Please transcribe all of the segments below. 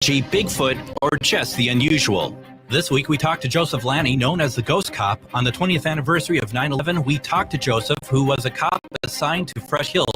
Bigfoot, or just the unusual. This week we talked to Joseph Lanny, known as the Ghost Cop. On the 20th anniversary of 9/11, we talked to Joseph, who was a cop assigned to Fresh Hills,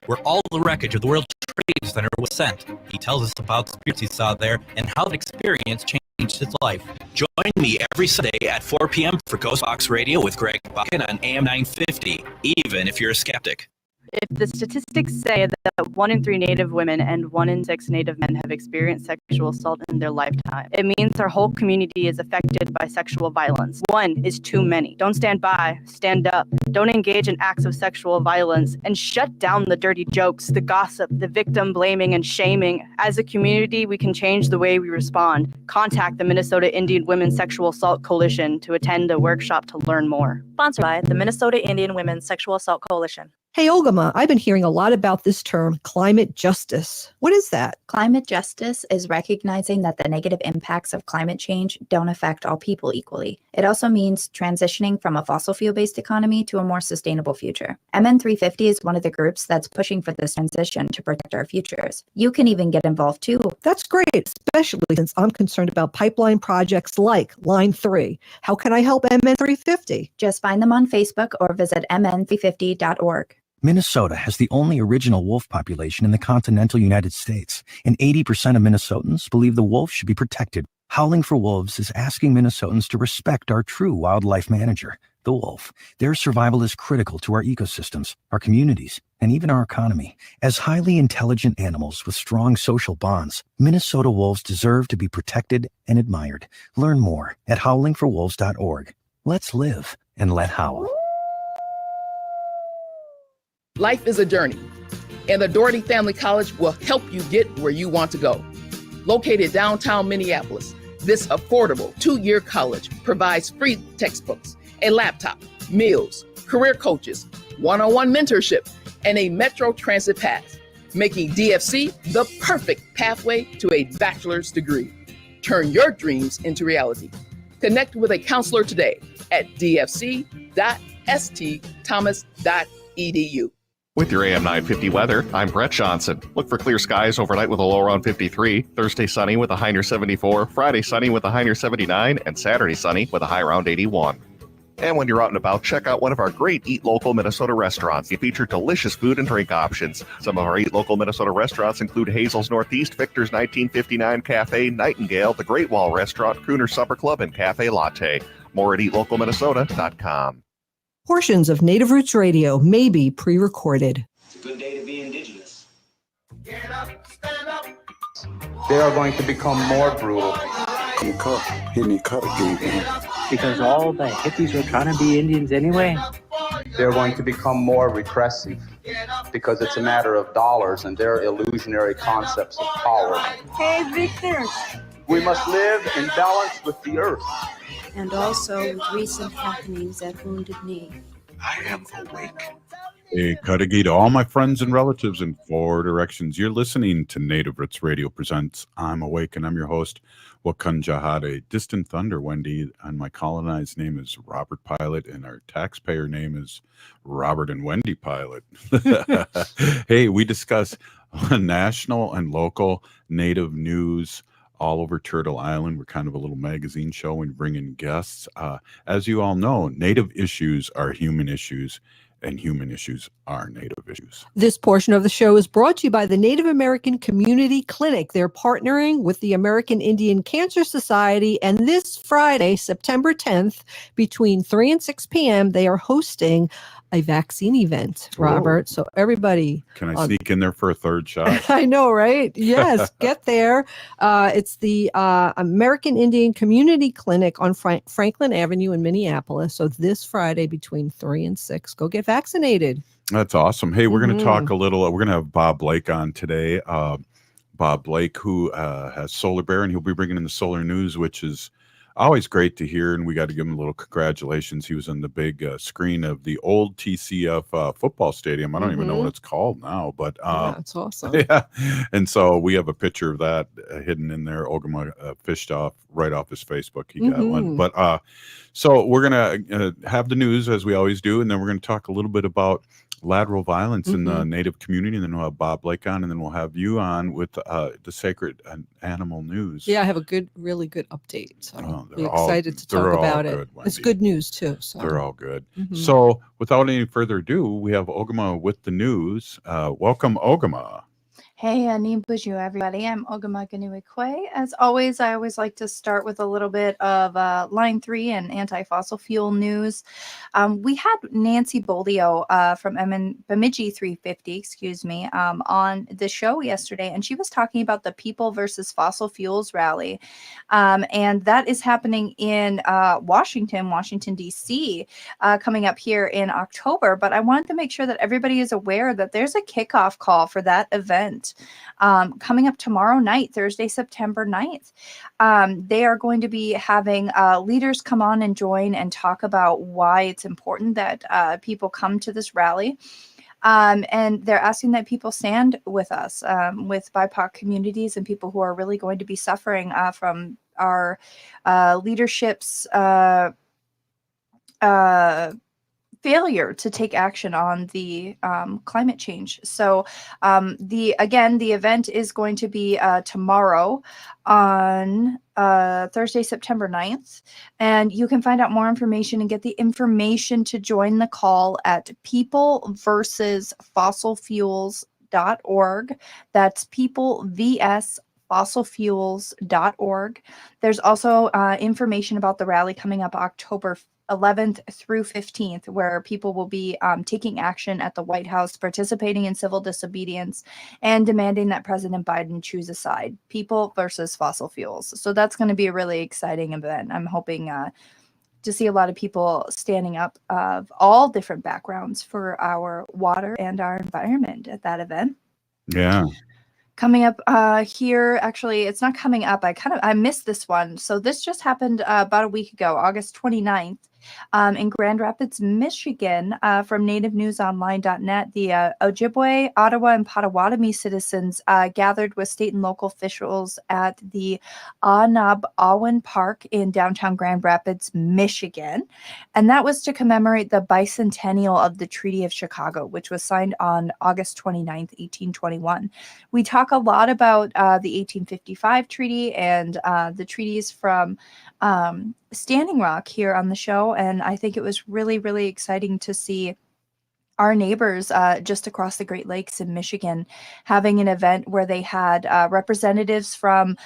where all the wreckage of the World Trade Center was sent. He tells us about the spirits he saw there and how the experience changed his life. Join me every Sunday at 4 p.m. for Ghost Box Radio with Greg Bucket on AM 950, even if you're a skeptic. If the statistics say that 1 in 3 Native women and 1 in 6 Native men have experienced sexual assault in their lifetime, it means our whole community is affected by sexual violence. 1 is too many. Don't stand by, stand up. Don't engage in acts of sexual violence, and shut down the dirty jokes, the gossip, the victim blaming and shaming. As a community, we can change the way we respond. Contact the Minnesota Indian Women's Sexual Assault Coalition to attend a workshop to learn more. Sponsored by the Minnesota Indian Women's Sexual Assault Coalition. Hey, Ogimaa, I've been hearing a lot about this term, climate justice. What is that? Climate justice is recognizing that the negative impacts of climate change don't affect all people equally. It also means transitioning from a fossil fuel-based economy to a more sustainable future. MN350 is one of the groups that's pushing for this transition to protect our futures. You can even get involved too. That's great, especially since I'm concerned about pipeline projects like Line 3. How can I help MN350? Just find them on Facebook or visit mn350.org. Minnesota has the only original wolf population in the continental United States, and 80% of Minnesotans believe the wolf should be protected. Howling for Wolves is asking Minnesotans to respect our true wildlife manager, the wolf. Their survival is critical to our ecosystems, our communities, and even our economy. As highly intelligent animals with strong social bonds, Minnesota wolves deserve to be protected and admired. Learn more at howlingforwolves.org. Let's live and let howl. Life is a journey, and the Doherty Family College will help you get where you want to go. Located downtown Minneapolis, this affordable 2-year college provides free textbooks, a laptop, meals, career coaches, one-on-one mentorship, and a Metro Transit pass, making DFC the perfect pathway to a bachelor's degree. Turn your dreams into reality. Connect with a counselor today at dfc.stthomas.edu. With your AM 950 weather, I'm Brett Johnson. Look for clear skies overnight with a low around 53, Thursday sunny with a high near 74, Friday sunny with a high near 79, and Saturday sunny with a high around 81. And when you're out and about, check out one of our great Eat Local Minnesota restaurants. They feature delicious food and drink options. Some of our Eat Local Minnesota restaurants include Hazel's Northeast, Victor's 1959 Cafe, Nightingale, The Great Wall Restaurant, Crooner Supper Club, and Cafe Latte. More at eatlocalminnesota.com. Portions of Native Roots Radio may be pre-recorded. It's a good day to be indigenous. Get up, stand up. They are going to become more brutal. Because all the hippies were trying to be Indians anyway. They're going to become more repressive because it's a matter of dollars and their illusionary concepts of power. Hey, Victor. We must live in balance with the earth. And also with recent happenings at Wounded Knee. I am awake. Hey, Cudahy to all my friends and relatives in 4 directions. You're listening to Native Roots Radio presents I'm Awake, and I'm your host, Wakunjahade, Distant Thunder, Wendy, and my colonized name is Robert Pilot, and our taxpayer name is Robert and Wendy Pilot. Hey, we discuss national and local Native news all over Turtle Island. We're kind of a little magazine show and bring in guests. As you all know, Native issues are human issues, and human issues are Native issues. This portion of the show is brought to you by the Native American Community Clinic. They're partnering with the American Indian Cancer Society, and this Friday, September 10th, between 3 and 6 p.m., they are hosting a vaccine event, Robert. So everybody... Can I sneak in there for a third shot? I know, right? Yes, get there. It's the American Indian Community Clinic on Franklin Avenue in Minneapolis. So this Friday between 3 and 6, go get vaccinated. That's awesome. Hey, we're going to talk a little, we're going to have Bob Blake on today. Bob Blake, who has Solar Bear, and he'll be bringing in the solar news, which is always great to hear, and we got to give him a little congratulations. He was on the big screen of the old TCF football stadium. I don't even know what it's called now, but that's awesome. Yeah, and so we have a picture of that hidden in there. Ogimaa fished off right off his Facebook. He got one, but so we're gonna have the news as we always do, and then we're gonna talk a little bit about Lateral Violence in the Mhm. Native community, and then we'll have Bob Blake on, and then we'll have you on with the Sacred Animal News. Yeah, I have a really good update. So Oh, we're excited to talk they're all about it. good, It's Wendy. good news too. So They're all good. Mhm. So, without any further ado, we have Ogimaa with the news. Welcome, Ogimaa. Hey, Nibuju, everybody. I'm Ogimaa Giniw Ikwe. As always, I always like to start with a little bit of Line 3 and anti-fossil fuel news. We had Nancy Boldio from Bemidji 350, on the show yesterday, and she was talking about the People versus Fossil Fuels rally. And that is happening in Washington, D.C., coming up here in October. But I wanted to make sure that everybody is aware that there's a kickoff call for that event coming up tomorrow night, Thursday, September 9th. They are going to be having leaders come on and join and talk about why it's important that people come to this rally. And they're asking that people stand with us, with BIPOC communities and people who are really going to be suffering from our leadership's failure to take action on the climate change. So the event is going to be tomorrow on Thursday, September 9th. And you can find out more information and get the information to join the call at peopleversusfossilfuels.org. That's peoplevsfossilfuels.org. There's also information about the rally coming up October 11th through 15th, where people will be taking action at the White House, participating in civil disobedience, and demanding that President Biden choose a side. People versus fossil fuels. So that's going to be a really exciting event. I'm hoping to see a lot of people standing up of all different backgrounds for our water and our environment at that event. Yeah. Coming up here, actually, it's not coming up. I missed this one. So this just happened about a week ago, August 29th. In Grand Rapids, Michigan, from nativenewsonline.net, the Ojibwe, Ottawa, and Potawatomi citizens gathered with state and local officials at the Awen Park in downtown Grand Rapids, Michigan. And that was to commemorate the bicentennial of the Treaty of Chicago, which was signed on August 29th, 1821. We talk a lot about the 1855 treaty and the treaties from Standing Rock here on the show, and I think it was really, really exciting to see our neighbors just across the Great Lakes in Michigan having an event where they had representatives from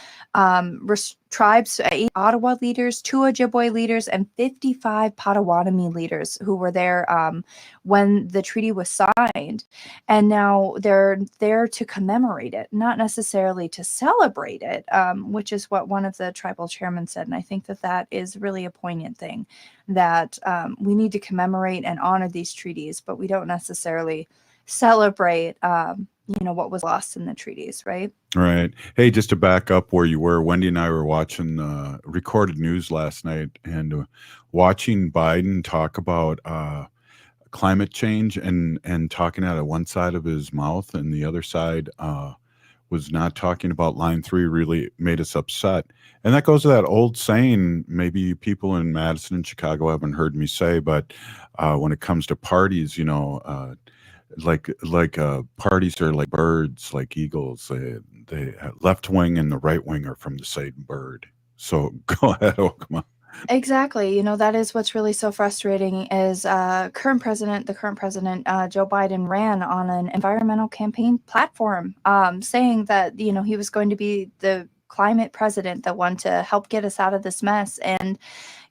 tribes, 8 Ottawa leaders, 2 Ojibwe leaders, and 55 Potawatomi leaders who were there when the treaty was signed. And now they're there to commemorate it, not necessarily to celebrate it, which is what one of the tribal chairmen said. And I think that that is really a poignant thing, that we need to commemorate and honor these treaties, but we don't necessarily celebrate what was lost in the treaties, right? Right. Hey, just to back up where you were, Wendy and I were watching recorded news last night, and watching Biden talk about climate change and talking out of one side of his mouth, and the other side was not talking about Line 3, really made us upset. And that goes to that old saying, maybe people in Madison and Chicago haven't heard me say, but when it comes to parties, parties are like birds, like eagles. They left wing and the right wing are from the same bird. So go ahead, Ogimaa. Exactly. That is what's really so frustrating is the current president, Joe Biden, ran on an environmental campaign platform saying that, he was going to be the climate president, the one to help get us out of this mess. And,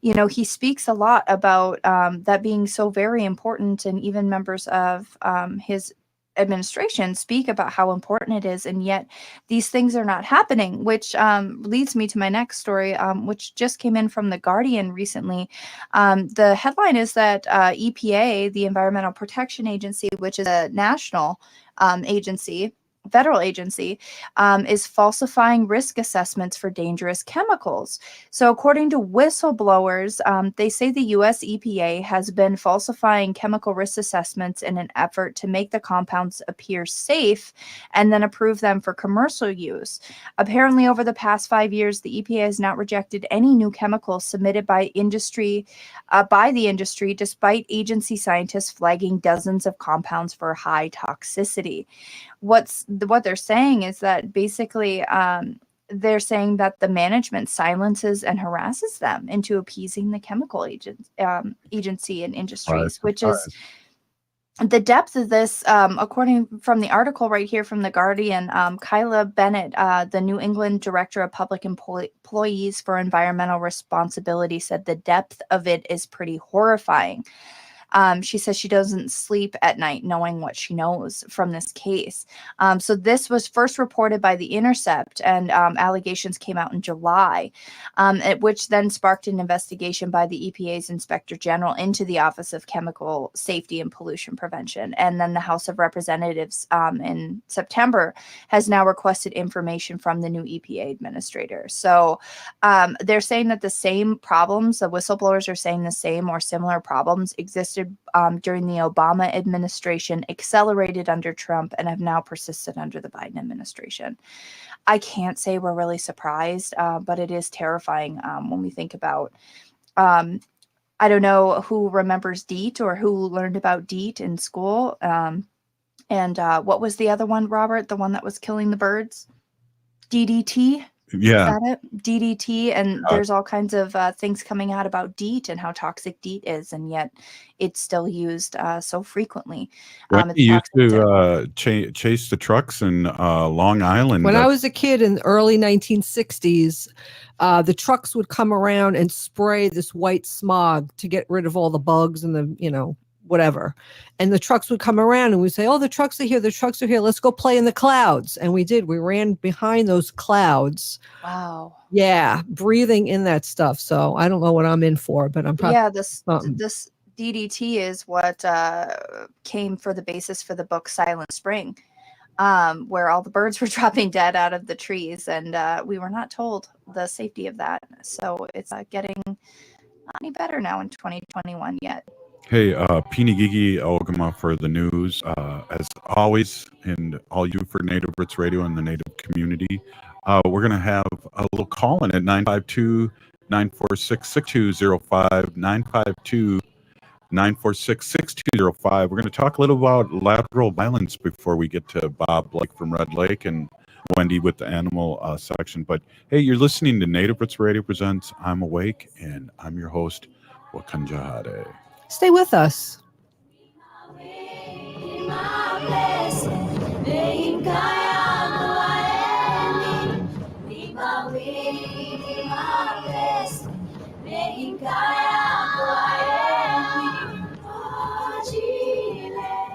he speaks a lot about that being so very important. And even members of his administration speak about how important it is, and yet these things are not happening, which leads me to my next story, which just came in from The Guardian recently. The headline is that EPA, the Environmental Protection Agency, which is a national agency, federal agency, is falsifying risk assessments for dangerous chemicals. So according to whistleblowers, they say the U.S. EPA has been falsifying chemical risk assessments in an effort to make the compounds appear safe and then approve them for commercial use. Apparently, over the past 5 years, the EPA has not rejected any new chemicals submitted by the industry, despite agency scientists flagging dozens of compounds for high toxicity. What they're saying is that basically they're saying that the management silences and harasses them into appeasing the chemical agency and industries, which is the depth of this. According from the article right here from The Guardian, Kyla Bennett, the New England Director of Public Employees for Environmental Responsibility, said the depth of it is pretty horrifying. She says she doesn't sleep at night knowing what she knows from this case. So this was first reported by The Intercept, and allegations came out in July, which then sparked an investigation by the EPA's Inspector General into the Office of Chemical Safety and Pollution Prevention. And then the House of Representatives in September has now requested information from the new EPA administrator. So they're saying that the same problems, the whistleblowers are saying the same or similar problems existed during the Obama administration, accelerated under Trump, and have now persisted under the Biden administration. I can't say we're really surprised, but it is terrifying when we think about, I don't know who remembers DEET or who learned about DEET in school. And what was the other one, Robert? The one that was killing the birds? DDT? Yeah. Is that it? DDT, and there's all kinds of things coming out about DEET and how toxic DEET is, and yet it's still used so frequently. Wendy used to chase the trucks in Long Island. When I was a kid in the early 1960s, the trucks would come around and spray this white smog to get rid of all the bugs and the, whatever. And the trucks would come around and we'd say, oh, the trucks are here. The trucks are here. Let's go play in the clouds. And we did. We ran behind those clouds. Wow. Yeah. Breathing in that stuff. So I don't know what I'm in for, but I'm probably. Yeah. This DDT is what came for the basis for the book Silent Spring, where all the birds were dropping dead out of the trees. And we were not told the safety of that. So it's getting not any better now in 2021 yet. Hey, Pinigigi Ogimaa for the news, as always, and all you for Native Roots Radio and the Native community. We're going to have a little call-in at 952-946-6205, 952-946-6205. We're going to talk a little about lateral violence before we get to Bob Blake from Red Lake and Wendy with the animal section. But, hey, you're listening to Native Roots Radio Presents I'm Awake, and I'm your host, Wakanjahade. Stay with us.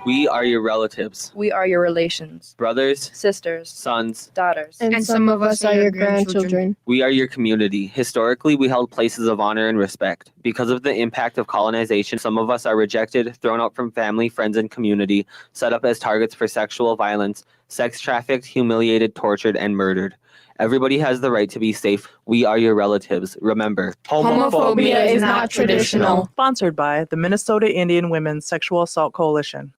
We are your relatives, We are your relations, brothers, sisters, sons, daughters. And some of us are your grandchildren. We are your community. Historically, we held places of honor and respect. Because of the impact of colonization, some of us are rejected, thrown out from family, friends, and community, set up as targets for sexual violence, sex trafficked, humiliated, tortured, and murdered. Everybody has the right to be safe. We are your relatives. Remember, Homophobia is not traditional. Sponsored by the Minnesota Indian Women's Sexual Assault Coalition.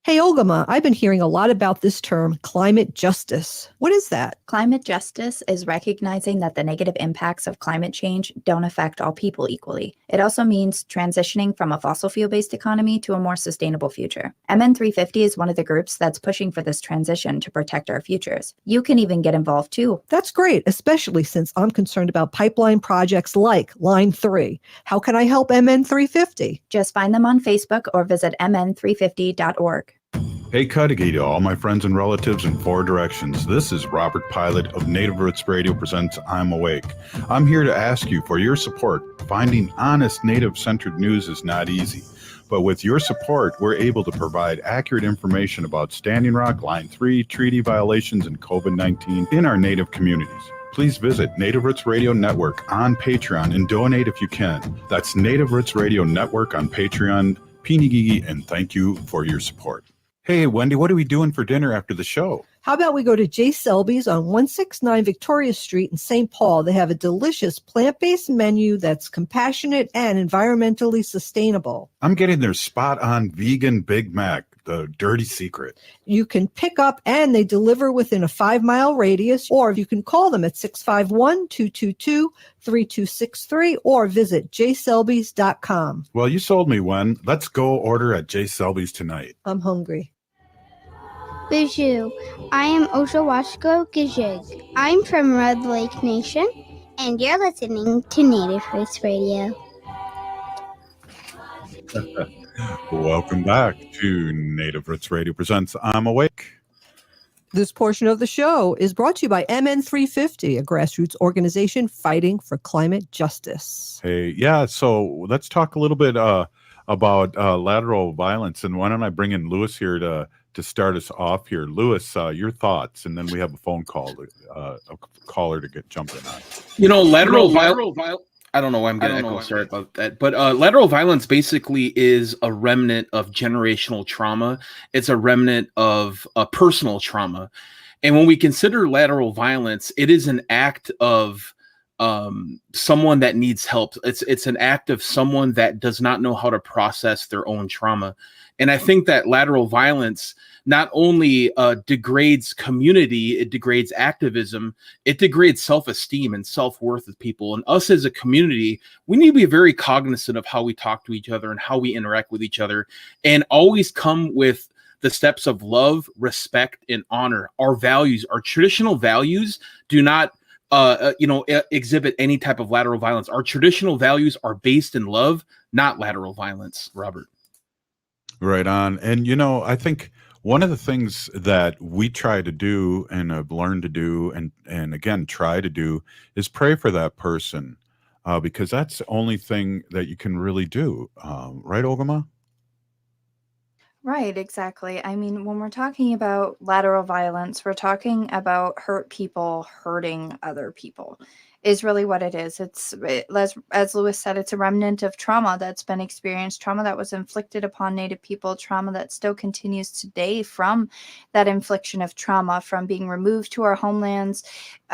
Hey, Ogimaa, I've been hearing a lot about this term, climate justice. What is that? Climate justice is recognizing that the negative impacts of climate change don't affect all people equally. It also means transitioning from a fossil fuel-based economy to a more sustainable future. MN350 is one of the groups that's pushing for this transition to protect our futures. You can even get involved too. That's great, especially since I'm concerned about pipeline projects like Line 3. How can I help MN350? Just find them on Facebook or visit mn350.org. Hey, Cudahy to all my friends and relatives in 4 directions. This is Robert Pilot of Native Roots Radio Presents I'm Awake. I'm here to ask you for your support. Finding honest Native-centered news is not easy. But with your support, we're able to provide accurate information about Standing Rock, Line 3, treaty violations, and COVID-19 in our Native communities. Please visit Native Roots Radio Network on Patreon and donate if you can. That's Native Roots Radio Network on Patreon. Pinigigi, and thank you for your support. Hey, Wendy, what are we doing for dinner after the show? How about we go to J. Selby's on 169 Victoria Street in St. Paul? They have a delicious plant-based menu that's compassionate and environmentally sustainable. I'm getting their spot-on vegan Big Mac, the dirty secret. You can pick up and they deliver within a 5-mile radius, or you can call them at 651-222-3263 or visit jselbys.com. Well, you sold me, Wen. Let's go order at J. Selby's tonight. I'm hungry. Bonjour, I am Oshawashko Gijig. I'm from Red Lake Nation, and you're listening to Native Roots Radio. Welcome back to Native Roots Radio presents I'm Awake. This portion of the show is brought to you by MN350, a grassroots organization fighting for climate justice. Hey, yeah, so let's talk a little bit about lateral violence, and why don't I bring in Lewis here to start us off here. Lewis, your thoughts, and then we have a phone call, a caller to get jumping on. You know, lateral violence. I don't know why I'm getting echo. Sorry about that. But lateral violence basically is a remnant of generational trauma. It's a remnant of personal trauma. And when we consider lateral violence, it is an act of someone that needs help. It's an act of someone that does not know how to process their own trauma. And I think that lateral violence not only degrades community, it degrades activism, it degrades self-esteem and self-worth of people. And us as a community, we need to be very cognizant of how we talk to each other and how we interact with each other, and always come with the steps of love, respect, and honor. Our values, our traditional values, do not exhibit any type of lateral violence. Our traditional values are based in love, not lateral violence, Robert. Right on. And, I think one of the things that we try to do and have learned to do and again, try to do is pray for that person because that's the only thing that you can really do. Right, Ogimaa? Right, exactly. I mean, when we're talking about lateral violence, we're talking about hurt people hurting other people is really what it is. As Lewis said, it's a remnant of trauma that's been experienced, trauma that was inflicted upon Native people, trauma that still continues today from that infliction of trauma, from being removed to our homelands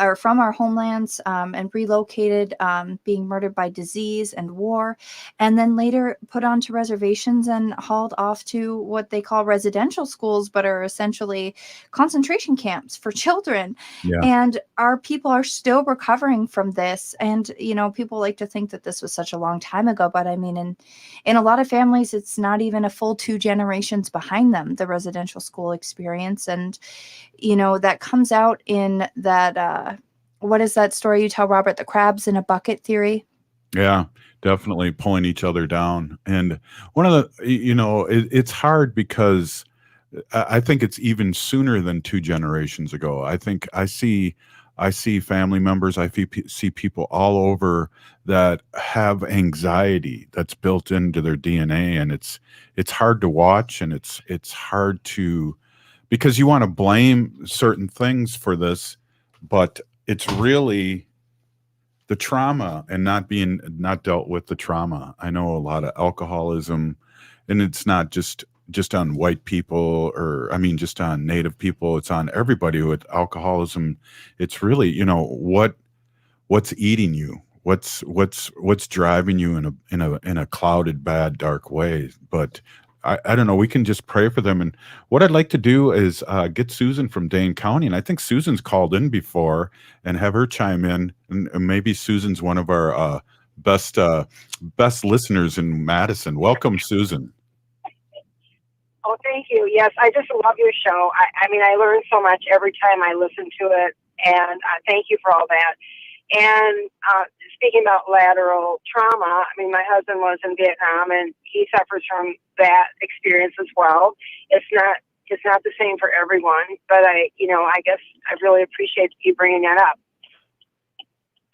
or from our homelands and relocated, being murdered by disease and war, and then later put onto reservations and hauled off to what they call residential schools, but are essentially concentration camps for children. Yeah. And our people are still recovering from this. And, people like to think that this was such a long time ago, but I mean, in a lot of families, it's not even a full 2 generations behind them, the residential school experience. And, that comes out in that, what is that story you tell, Robert, the crabs in a bucket theory? Yeah, definitely pulling each other down. And one of the, it's hard because I think it's even sooner than 2 generations ago. I think I see family members, I see people all over that have anxiety that's built into their DNA, and it's hard to watch, and it's hard to, because you want to blame certain things for this, but it's really the trauma and not dealt with the trauma. I know a lot of alcoholism, and it's not just on white people, or just on Native people. It's on everybody with alcoholism. It's really, what's eating you, what's driving you in a clouded, bad, dark way. But I don't know. We can just pray for them. And what I'd like to do is get Susan from Dane County, and I think Susan's called in before, and have her chime in. And maybe Susan's one of our best listeners in Madison. Welcome, Susan. Oh, thank you. Yes, I just love your show. I learn so much every time I listen to it, and thank you for all that. And speaking about lateral trauma, my husband was in Vietnam, and he suffers from that experience as well. It's not the same for everyone, but I guess I really appreciate you bringing that up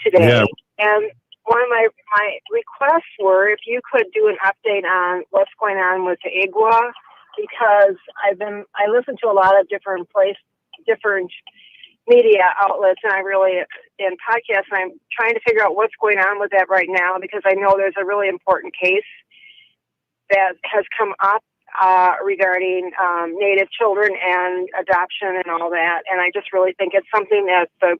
today. Yeah. And one of my requests were if you could do an update on what's going on with the Igwa, because I listen to a lot of different media outlets, and in podcasts, and I'm trying to figure out what's going on with that right now, because I know there's a really important case that has come up regarding Native children and adoption and all that. And I just really think it's something that the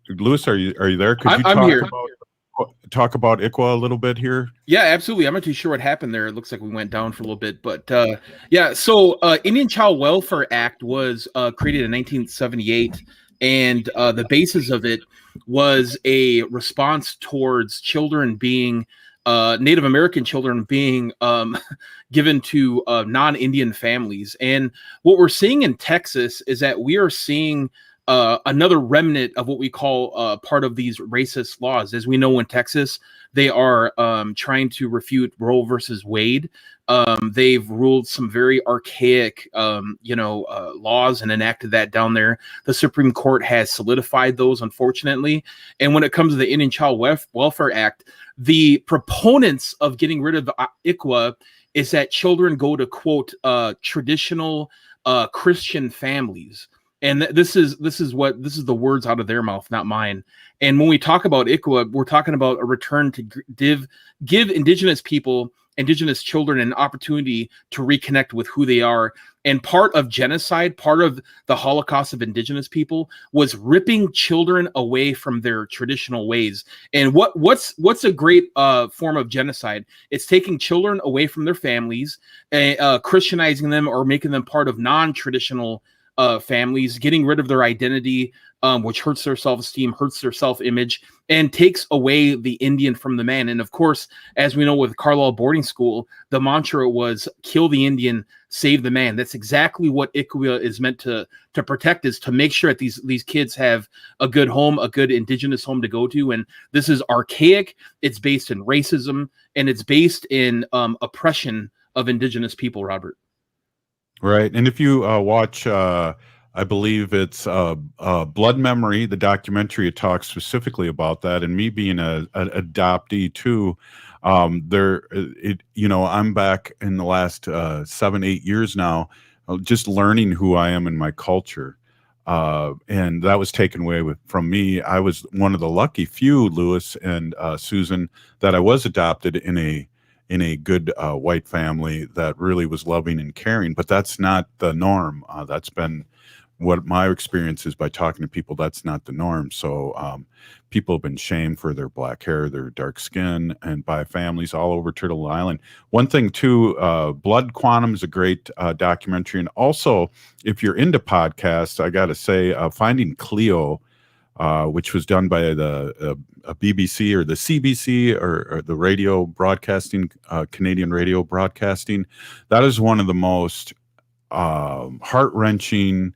Lewis, are you there? Could you I'm here. Talk about ICWA a little bit here? Yeah, absolutely. I'm not too sure what happened there. It looks like we went down for a little bit, but yeah. So Indian Child Welfare Act was created in 1978, and the basis of it was a response towards children being Native American children being given to non-Indian families. And what we're seeing in Texas is that we are seeing another remnant of what we call part of these racist laws. As we know, in Texas, they are trying to refute Roe versus Wade. They've ruled some very archaic, laws and enacted that down there. The Supreme Court has solidified those, unfortunately. And when it comes to the Indian Child Welfare Act, the proponents of getting rid of ICWA is that children go to, quote, traditional Christian families. And this is the words out of their mouth, not mine. And when we talk about ICWA, we're talking about a return to give Indigenous people, Indigenous children, an opportunity to reconnect with who they are. And part of genocide, part of the Holocaust of Indigenous people, was ripping children away from their traditional ways. And what's a great form of genocide? It's taking children away from their families, Christianizing them, or making them part of non-traditional families, getting rid of their identity, which hurts their self-esteem, hurts their self-image, and takes away the Indian from the man. And of course, as we know with Carlisle boarding school, the mantra was kill the Indian, save the man. That's exactly what ICWA is meant to protect, is to make sure that these kids have a good home, a good Indigenous home to go to. And this is archaic. It's based in racism, and it's based in oppression of Indigenous people, Robert. Right. And if you watch, I believe it's Blood Memory, the documentary, it talks specifically about that. And me being an adoptee too, I'm back in the last 7-8 years now, just learning who I am and my culture. And that was taken away from me. I was one of the lucky few, Lewis and Susan, that I was adopted in a good white family that really was loving and caring, but that's not the norm. That's been what my experience is by talking to people. That's not the norm. So people have been shamed for their black hair, their dark skin, and by families all over Turtle Island. One thing too, Blood Quantum is a great documentary. And also, if you're into podcasts, I got to say, Finding Cleo, which was done by the BBC or the CBC or the radio broadcasting, Canadian radio broadcasting. That is one of the most heart-wrenching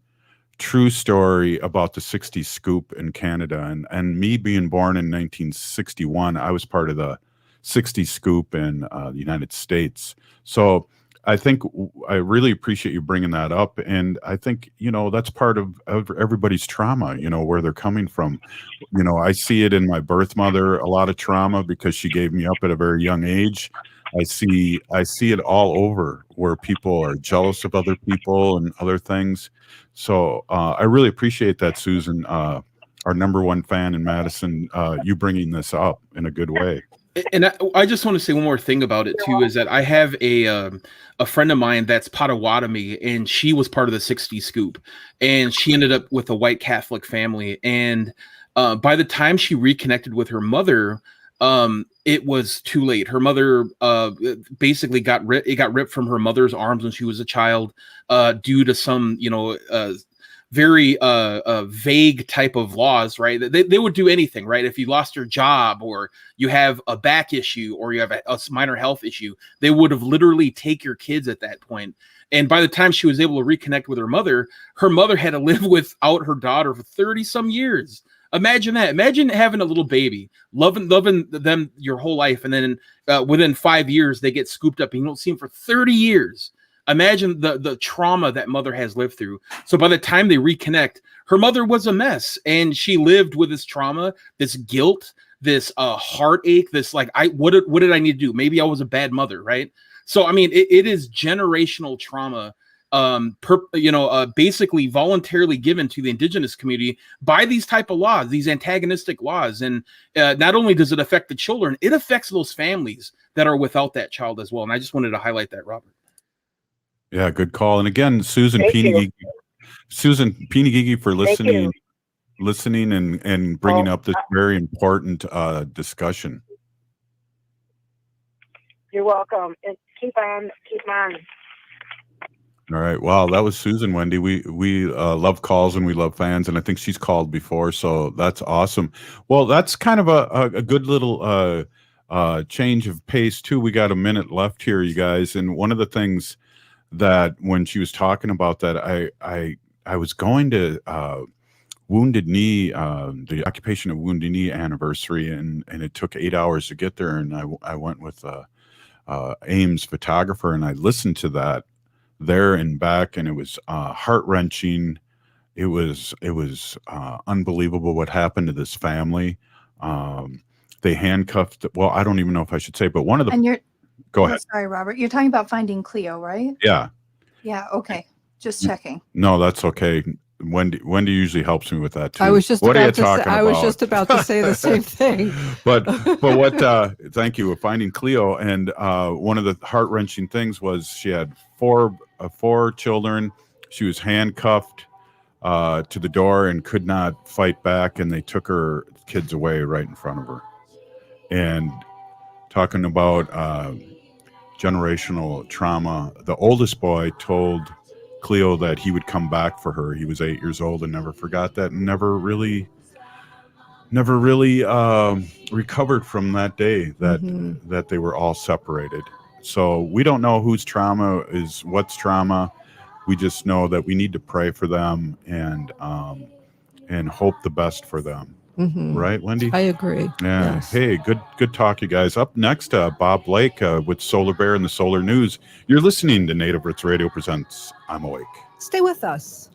true story about the 60s scoop in Canada. And me being born in 1961, I was part of the 60s scoop in the United States. So I think I really appreciate you bringing that up. And I think, that's part of everybody's trauma, where they're coming from. I see it in my birth mother, a lot of trauma because she gave me up at a very young age. I see it all over where people are jealous of other people and other things. So I really appreciate that, Susan, our #1 fan in Madison, you bringing this up in a good way. And I just want to say one more thing about it too, is that I have a friend of mine that's Potawatomi, and she was part of the 60s scoop, and she ended up with a white Catholic family. And by the time she reconnected with her mother, it was too late. Her mother basically got ripped from her mother's arms when she was a child due to some, very vague type of laws, right? They would do anything, right? If you lost your job, or you have a back issue, or you have a minor health issue, they would have literally take your kids at that point. And by the time she was able to reconnect with her mother had to live without her daughter for 30 some years. Imagine that. Imagine having a little baby, loving them your whole life, and then within 5 years they get scooped up and you don't see them for 30 years. Imagine the trauma that mother has lived through. So by the time they reconnect, her mother was a mess, and she lived with this trauma, this guilt, this heartache, this like, what did I need to do? Maybe I was a bad mother, right? So, I mean, it is generational trauma, basically voluntarily given to the indigenous community by these type of laws, these antagonistic laws. And not only does it affect the children, it affects those families that are without that child as well. And I just wanted to highlight that, Robert. Yeah, good call. And again, Susan Pienigigi for listening and bringing up this very important discussion. You're welcome. And keep on. All right. Wow, that was Susan, Wendy. We love calls and we love fans, and I think she's called before, so that's awesome. Well, that's kind of a good little change of pace too. We got a minute left here, you guys, and one of the things that when she was talking about that, I was going to Wounded Knee, the Occupation of Wounded Knee anniversary, and it took 8 hours to get there, and I went with Ames photographer, and I listened to that there and back, and it was heart-wrenching. It was unbelievable what happened to this family. They handcuffed, well, I don't even know if I should say, but one of the go ahead. Sorry, Robert. You're talking about Finding Cleo, right? Yeah. Yeah. Okay. Just checking. No, that's okay. Wendy usually helps me with that too. I was just what about are you to talking say, about? I was just about to say the same thing. but what? Thank you. Finding Cleo, and one of the heart-wrenching things was she had four children. She was handcuffed to the door and could not fight back, and they took her kids away right in front of her. And talking about generational trauma, the oldest boy told Cleo that he would come back for her. He was 8 years old and never forgot that, and never really recovered from that day that they were all separated. So we don't know whose trauma is what's trauma. We just know that we need to pray for them and hope the best for them. Mm-hmm. Right, Wendy? I agree. Yeah. Yes. Hey, good talk, you guys. Up next, Bob Blake with Solar Bear and the Solar News. You're listening to Native Roots Radio presents I'm Awake. Stay with us.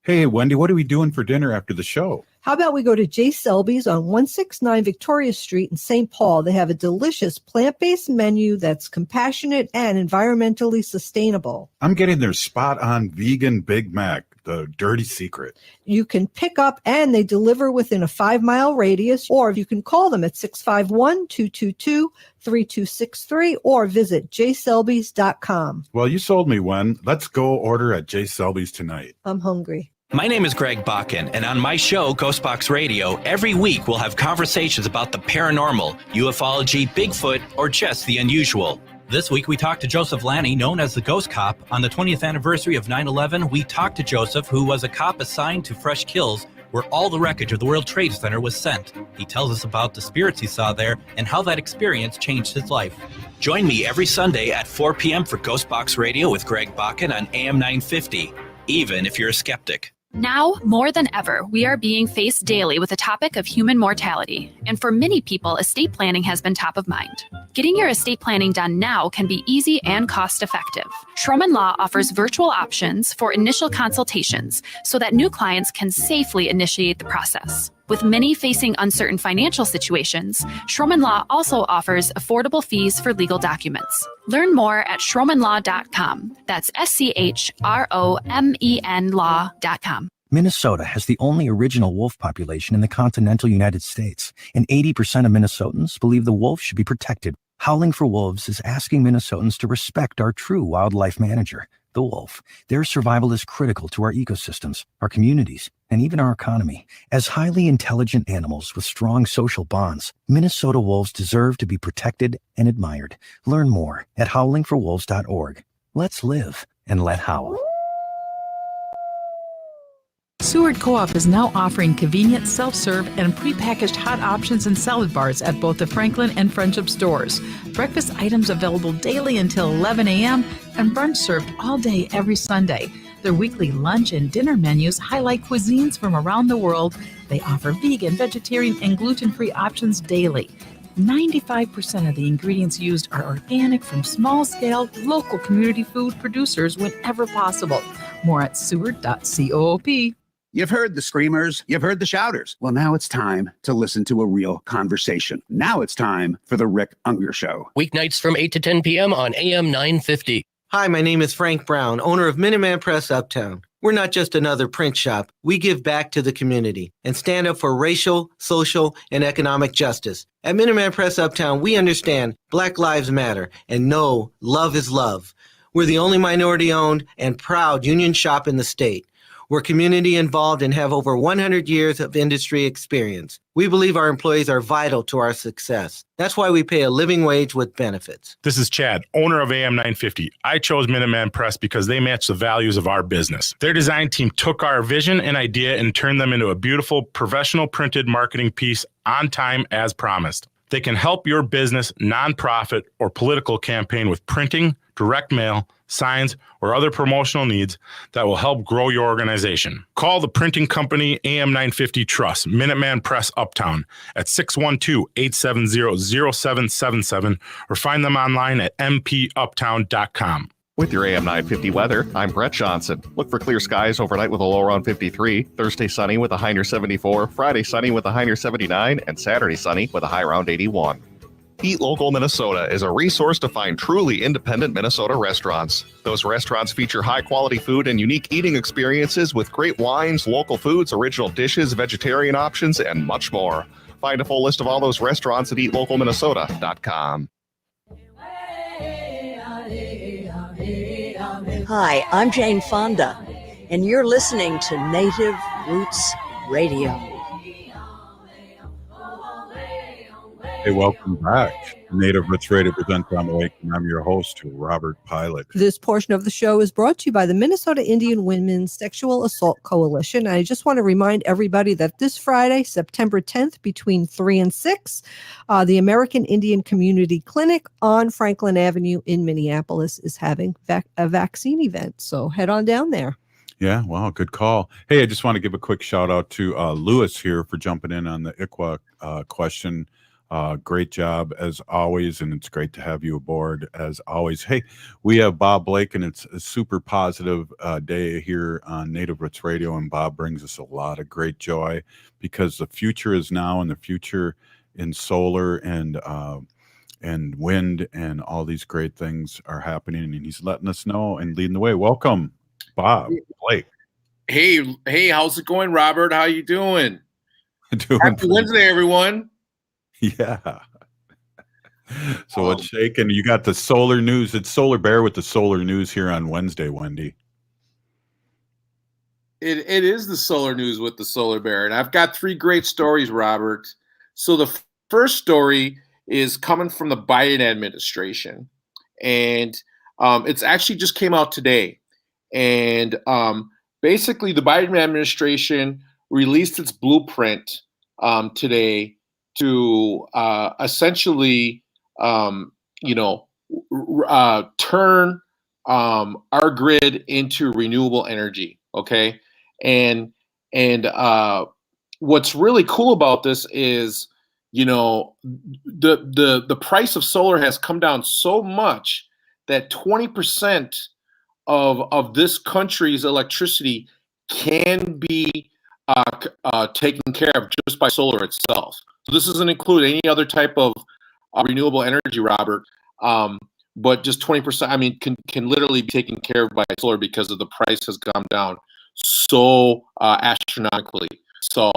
Hey, Wendy, what are we doing for dinner after the show? How about we go to J. Selby's on 169 Victoria Street in St. Paul? They have a delicious plant-based menu that's compassionate and environmentally sustainable. I'm getting their spot-on vegan Big Mac, the dirty secret. You can pick up and they deliver within a 5-mile radius, or you can call them at 651-222-3263 or visit jselbys.com. Well, you sold me, Wen. Let's go order at J. Selby's tonight. I'm hungry. My name is Greg Bakken, and on my show, Ghostbox Radio, every week we'll have conversations about the paranormal, ufology, Bigfoot, or just the unusual. This week we talked to Joseph Lanny, known as the Ghost Cop. On the 20th anniversary of 9/11, we talked to Joseph, who was a cop assigned to Fresh Kills, where all the wreckage of the World Trade Center was sent. He tells us about the spirits he saw there and how that experience changed his life. Join me every Sunday at 4 p.m. for Ghostbox Radio with Greg Bakken on AM 950, even if you're a skeptic. Now, more than ever, we are being faced daily with the topic of human mortality. And for many people, estate planning has been top of mind. Getting your estate planning done now can be easy and cost-effective. Schroman Law offers virtual options for initial consultations so that new clients can safely initiate the process. With many facing uncertain financial situations, Schroman Law also offers affordable fees for legal documents. Learn more at schromanlaw.com. That's SCHROMEN law.com. Minnesota has the only original wolf population in the continental United States, and 80% of Minnesotans believe the wolf should be protected. Howling for Wolves is asking Minnesotans to respect our true wildlife manager, the wolf. Their survival is critical to our ecosystems, our communities, and even our economy. As highly intelligent animals with strong social bonds, Minnesota wolves deserve to be protected and admired. Learn more at howlingforwolves.org. Let's live and let howl. Seward Co-op is now offering convenient self-serve and prepackaged hot options and salad bars at both the Franklin and Friendship stores. Breakfast items available daily until 11 a.m. and brunch served all day every Sunday. Their weekly lunch and dinner menus highlight cuisines from around the world. They offer vegan, vegetarian, and gluten-free options daily. 95% of the ingredients used are organic from small-scale, local community food producers whenever possible. More at seward.coop. You've heard the screamers, you've heard the shouters. Well, now it's time to listen to a real conversation. Now it's time for the Rick Unger Show. Weeknights from 8 to 10 p.m. on AM 950. Hi, my name is Frank Brown, owner of Minuteman Press Uptown. We're not just another print shop. We give back to the community and stand up for racial, social, and economic justice. At Minuteman Press Uptown, we understand Black Lives Matter and know love is love. We're the only minority-owned and proud union shop in the state. We're community involved and have over 100 years of industry experience. We believe our employees are vital to our success. That's why we pay a living wage with benefits. This is Chad, owner of AM 950. I chose Minuteman Press because they match the values of our business. Their design team took our vision and idea and turned them into a beautiful, professional printed marketing piece on time as promised. They can help your business, nonprofit, or political campaign with printing, direct mail, signs, or other promotional needs that will help grow your organization. Call the printing company AM 950 Trust, Minuteman Press Uptown at 612-870-0777 or find them online at mpuptown.com. With your AM 950 weather, I'm Brett Johnson. Look for clear skies overnight with a low around 53, Thursday sunny with a high near 74, Friday sunny with a high near 79, and Saturday sunny with a high around 81. Eat Local Minnesota is a resource to find truly independent Minnesota restaurants. Those restaurants feature high-quality food and unique eating experiences with great wines, local foods, original dishes, vegetarian options, and much more. Find a full list of all those restaurants at eatlocalminnesota.com. Hi, I'm Jane Fonda, and you're listening to Native Roots Radio. Hey, welcome back. Native Roots Radio presents I'm Awake, and I'm your host, Robert Pilot. This portion of the show is brought to you by the Minnesota Indian Women's Sexual Assault Coalition. I just want to remind everybody that this Friday, September 10th, between 3 and 6, the American Indian Community Clinic on Franklin Avenue in Minneapolis is having a vaccine event. So head on down there. Yeah, wow, good call. Hey, I just want to give a quick shout out to Lewis here for jumping in on the ICWA question. Great job as always, and it's great to have you aboard as always. Hey, we have Bob Blake, and it's a super positive day here on Native Roots Radio, and Bob brings us a lot of great joy because the future is now, and the future in solar and wind and all these great things are happening, and he's letting us know and leading the way. Welcome, Bob Blake. Hey, how's it going, Robert? How you doing? Happy Wednesday, everyone. Yeah. So what's shaking? You got the solar news. It's Solar Bear with the solar news here on Wednesday, Wendy. It is the solar news with the Solar Bear. And I've got 3 great stories, Robert. So the first story is coming from the Biden administration. And it's actually just came out today. And basically the Biden administration released its blueprint today to essentially, turn our grid into renewable energy. Okay, and what's really cool about this is, the price of solar has come down so much that 20% of this country's electricity can be taken care of just by solar itself. So this doesn't include any other type of renewable energy, Robert, but just 20%, can literally be taken care of by solar because of the price has gone down so astronomically. So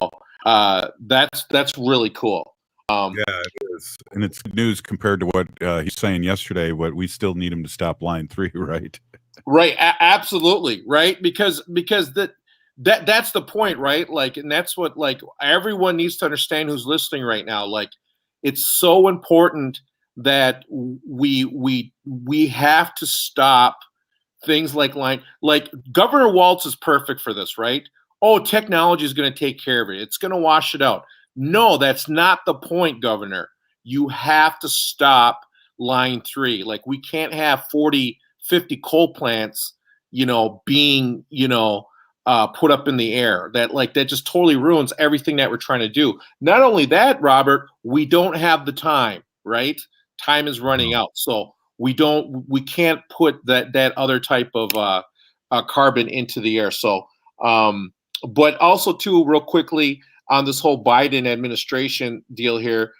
that's really cool. Yeah, it is. And it's good news compared to what he's saying yesterday, but we still need him to stop line 3, right? Right, absolutely, right? Because that's the point, right? Like, and that's what, like, everyone needs to understand who's listening right now. Like, it's so important that we have to stop things like Governor Walz is perfect for this, right? Oh, technology is going to take care of it. It's going to wash it out. No, that's not the point, Governor. You have to stop line 3. Like, we can't have 40, 50 coal plants, being, put up in the air. That just totally ruins everything that we're trying to do. Not only that, Robert, we don't have the time, right? Time is running out. So we can't put that other type of carbon into the air. So But also, too, real quickly on this whole Biden administration deal here,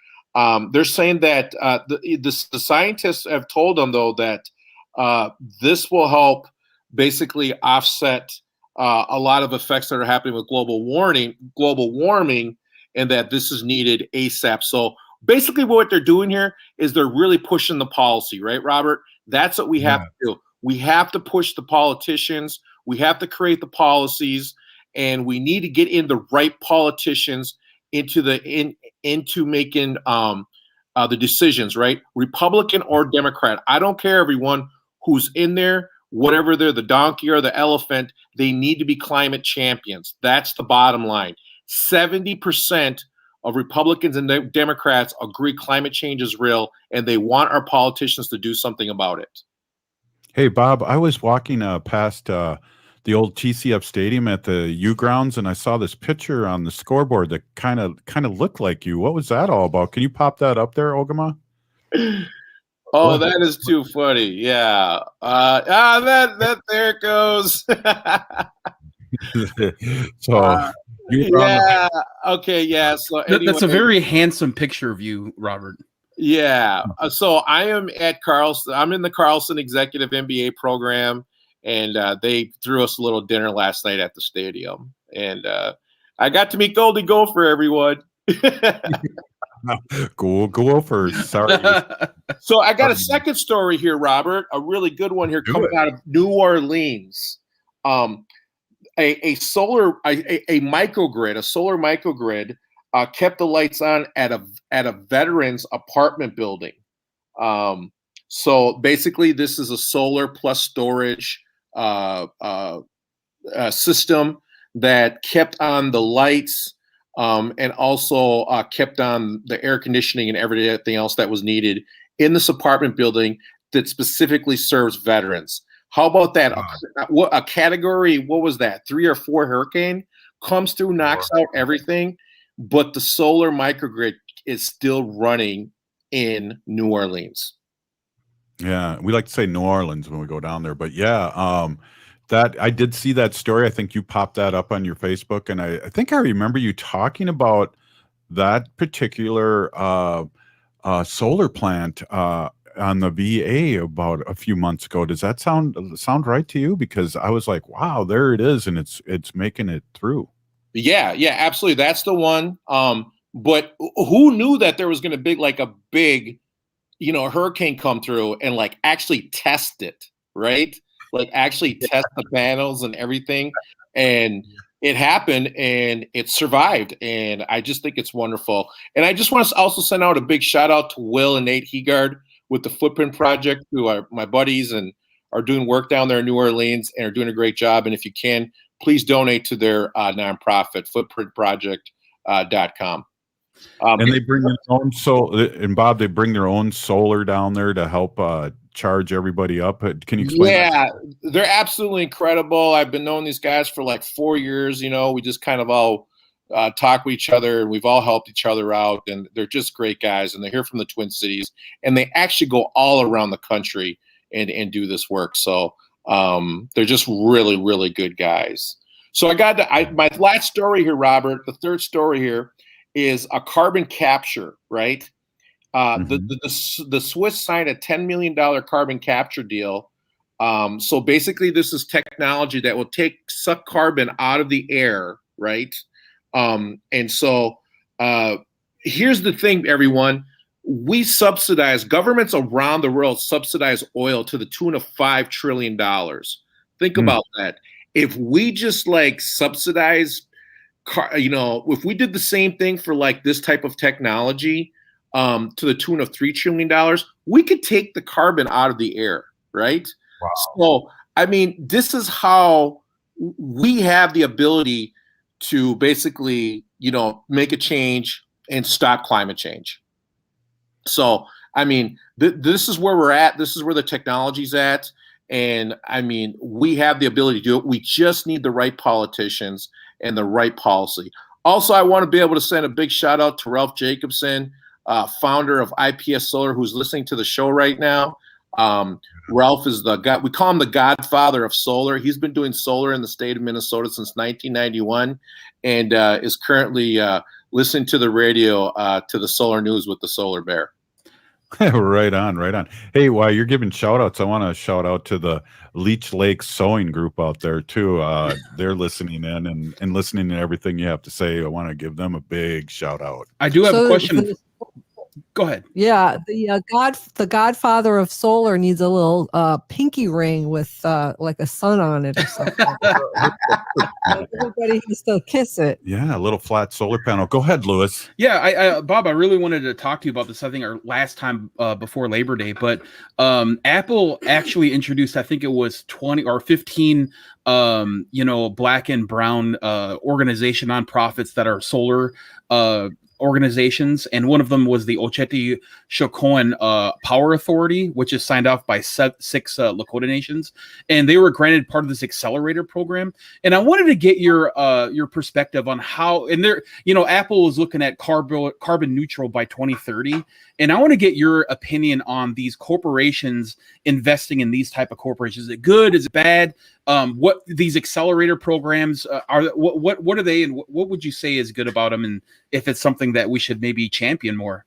they're saying that the scientists have told them, though, that this will help basically offset a lot of effects that are happening with global warming, and that this is needed ASAP. So basically what they're doing here is they're really pushing the policy, right, Robert? That's what we have to do. We have to push the politicians. We have to create the policies, and we need to get in the right politicians into making the decisions, right? Republican or Democrat. I don't care, everyone who's in there, whatever they're, the donkey or the elephant, they need to be climate champions. That's the bottom line. 70% of Republicans and Democrats agree climate change is real, and they want our politicians to do something about it. Hey, Bob, I was walking past the old TCF Stadium at the U Grounds, and I saw this picture on the scoreboard that kind of looked like you. What was that all about? Can you pop that up there, Ogimaa? Oh, that is too funny. Yeah. That there it goes. So yeah. Okay. Yeah. So anyway, that's a very handsome picture of you, Robert. Yeah. So I am at Carlson. I'm in the Carlson Executive MBA program, and they threw us a little dinner last night at the stadium, and I got to meet Goldie Gopher, everyone. Go Gophers. Sorry. So I got a second story here, Robert, a really good one here coming out of New Orleans. A solar microgrid kept the lights on at a veteran's apartment building. So basically, this is a solar plus storage system that kept on the lights, and also kept on the air conditioning and everything else that was needed in this apartment building that specifically serves veterans. How about that? A category, what was that? 3 or 4 hurricane comes through, knocks out everything, but the solar microgrid is still running in New Orleans. Yeah, we like to say New Orleans when we go down there, but yeah, that I did see that story. I think you popped that up on your Facebook, and I think I remember you talking about that particular solar plant on the VA about a few months ago. Does that sound right to you? Because I was like, wow, there it is, and it's making it through. Yeah, absolutely. That's the one. But who knew that there was going to be like a big, hurricane come through and like actually test it, right? Like actually test the panels and everything. And it happened and it survived. And I just think it's wonderful. And I just want to also send out a big shout out to Will and Nate Heegard with the Footprint Project, who are my buddies and are doing work down there in New Orleans and are doing a great job. And if you can, please donate to their nonprofit, footprintproject.com. And they bring their own and Bob, they bring their own solar down there to help charge everybody up. Can you explain that? They're absolutely incredible. I've been knowing these guys for like 4 years. We just kind of all talk with each other, and we've all helped each other out, and they're just great guys, and they're here from the Twin Cities, and they actually go all around the country and do this work. So they're just really, really good guys. So I got my last story here, Robert. The third story here is a carbon capture, right? The Swiss signed a $10 million carbon capture deal. So basically, this is technology that will suck carbon out of the air, right? And so here's the thing, everyone. We governments around the world subsidize oil to the tune of $5 trillion. Think about that. If we just like subsidize, if we did the same thing for like this type of technology to the tune of $3 trillion, we could take the carbon out of the air, right? Wow. So, I mean, this is how we have the ability to basically, make a change and stop climate change. So, I mean, this is where we're at. This is where the technology's at. And I mean, we have the ability to do it. We just need the right politicians and the right policy. Also, I want to be able to send a big shout out to Ralph Jacobson, founder of IPS Solar, who's listening to the show right now. Ralph is the god. We call him the godfather of solar. He's been doing solar in the state of Minnesota since 1991, and is currently listening to the radio to the solar news with the Solar Bear. Right on. Hey, while you're giving shout outs, I want to shout out to the Leech Lake Sewing Group out there too. They're listening in and listening to everything you have to say. I want to give them a big shout out. I do have a question. Go ahead. Yeah, the godfather of solar needs a little pinky ring with like a sun on it or something. Everybody has to kiss it. Yeah, a little flat solar panel. Go ahead, Lewis. Yeah, Bob, I really wanted to talk to you about this. I think our last time before Labor Day, but Apple actually introduced, I think it was 20 or 15 black and brown organization nonprofits that are solar organizations, and one of them was the Oceti Shokoan Power Authority, which is signed off by 6 Lakota nations, and they were granted part of this accelerator program. And I wanted to get your perspective on how, and there, Apple is looking at carbon neutral by 2030, and I want to get your opinion on these corporations investing in these type of corporations. Is it good? Is it bad? What these accelerator programs are? What are they, and what would you say is good about them? And if it's something that we should maybe champion more?